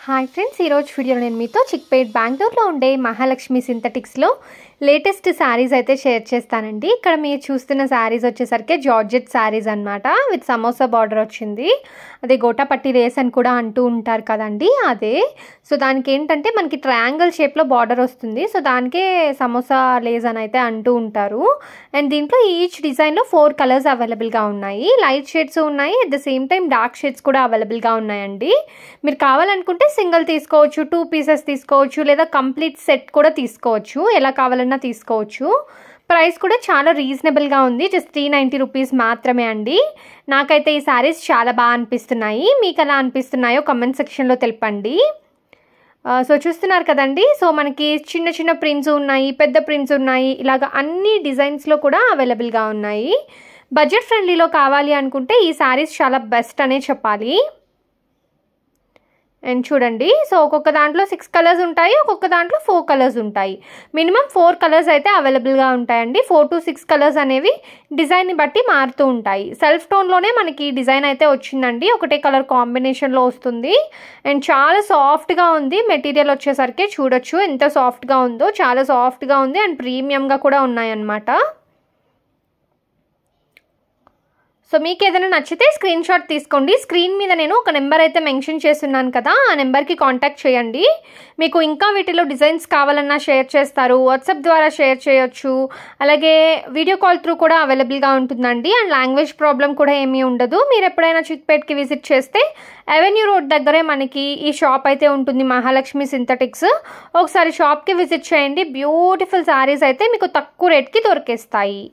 Hi friends, ఈరోజు వీడియోలో నేను మీతో చిక్పేట్ బెంగళూరులో ఉండే మహాలక్ష్మి సింథటిక్స్లో లేటెస్ట్ శారీస్ అయితే షేర్ చేస్తానండి. ఇక్కడ మీరు చూస్తున్న శారీస్ వచ్చేసరికి జార్జెట్ శారీస్ అనమాట. విత్ సమోసా బార్డర్ వచ్చింది. అదే గోటాపట్టి రేస్ అని కూడా అంటూ ఉంటారు కదండి, అదే. సో దానికి ఏంటంటే మనకి ట్రయాంగిల్ షేప్లో బార్డర్ వస్తుంది. సో దానికే సమోసా లేస్ అని అయితే అంటూ ఉంటారు. అండ్ దీంట్లో ఈచ్ డిజైన్లో 4 కలర్స్ అవైలబుల్గా ఉన్నాయి. లైట్ షేడ్స్ ఉన్నాయి, at the same time dark shades కూడా అవైలబుల్గా ఉన్నాయండి. మీరు కావాలనుకుంటే సింగిల్ తీసుకోవచ్చు, 2 పీసెస్ తీసుకోవచ్చు, లేదా కంప్లీట్ సెట్ కూడా తీసుకోవచ్చు. ఎలా కావాలన్నా తీసుకోవచ్చు. ప్రైస్ కూడా చాలా రీజనబుల్గా ఉంది. జస్ట్ 390 రూపీస్ మాత్రమే అండి. నాకైతే ఈ శారీస్ చాలా బాగా అనిపిస్తున్నాయి. మీకు ఎలా అనిపిస్తున్నాయో కమెంట్ సెక్షన్లో తెలపండి. సో చూస్తున్నారు కదండి. సో మనకి చిన్న చిన్న ప్రింట్స్ ఉన్నాయి, పెద్ద ప్రింట్స్ ఉన్నాయి, ఇలాగ అన్ని డిజైన్స్లో కూడా అవైలబుల్గా ఉన్నాయి. బడ్జెట్ ఫ్రెండ్లీలో కావాలి అనుకుంటే ఈ శారీస్ చాలా బెస్ట్ అనే చెప్పాలి. అండ్ చూడండి, సో ఒక్కొక్క దాంట్లో 6 కలర్స్ ఉంటాయి, ఒక్కొక్క దాంట్లో 4 కలర్స్ ఉంటాయి. మినిమం 4 కలర్స్ అయితే అవైలబుల్గా ఉంటాయండి. 4 to 6 కలర్స్ అనేవి డిజైన్ని బట్టి మారుతూ ఉంటాయి. సెల్ఫ్ టోన్లోనే మనకి డిజైన్ అయితే వచ్చిందండి. ఒకటే కలర్ కాంబినేషన్లో వస్తుంది. అండ్ చాలా సాఫ్ట్గా ఉంది. మెటీరియల్ వచ్చేసరికి చూడొచ్చు ఎంత సాఫ్ట్గా ఉందో. చాలా సాఫ్ట్గా ఉంది అండ్ ప్రీమియంగా కూడా ఉన్నాయన్నమాట. సో మీకు ఏదైనా నచ్చితే స్క్రీన్ షాట్ తీసుకోండి. స్క్రీన్ మీద నేను ఒక నెంబర్ అయితే మెన్షన్ చేస్తున్నాను కదా, ఆ నెంబర్కి కాంటాక్ట్ చేయండి. మీకు ఇంకా వీటిలో డిజైన్స్ కావాలన్నా షేర్ చేస్తారు. వాట్సాప్ ద్వారా షేర్ చేయొచ్చు. అలాగే వీడియో కాల్ త్రూ కూడా అవైలబుల్గా ఉంటుందండి. అండ్ లాంగ్వేజ్ ప్రాబ్లం కూడా ఏమీ ఉండదు. మీరు ఎప్పుడైనా చిక్పేట్కి విజిట్ చేస్తే అవెన్యూ రోడ్ దగ్గరే మనకి ఈ షాప్ అయితే ఉంటుంది, మహాలక్ష్మి సింథటిక్స్. ఒకసారి షాప్కి విజిట్ చేయండి. బ్యూటిఫుల్ శారీస్ అయితే మీకు తక్కువ రేట్కి దొరికేస్తాయి.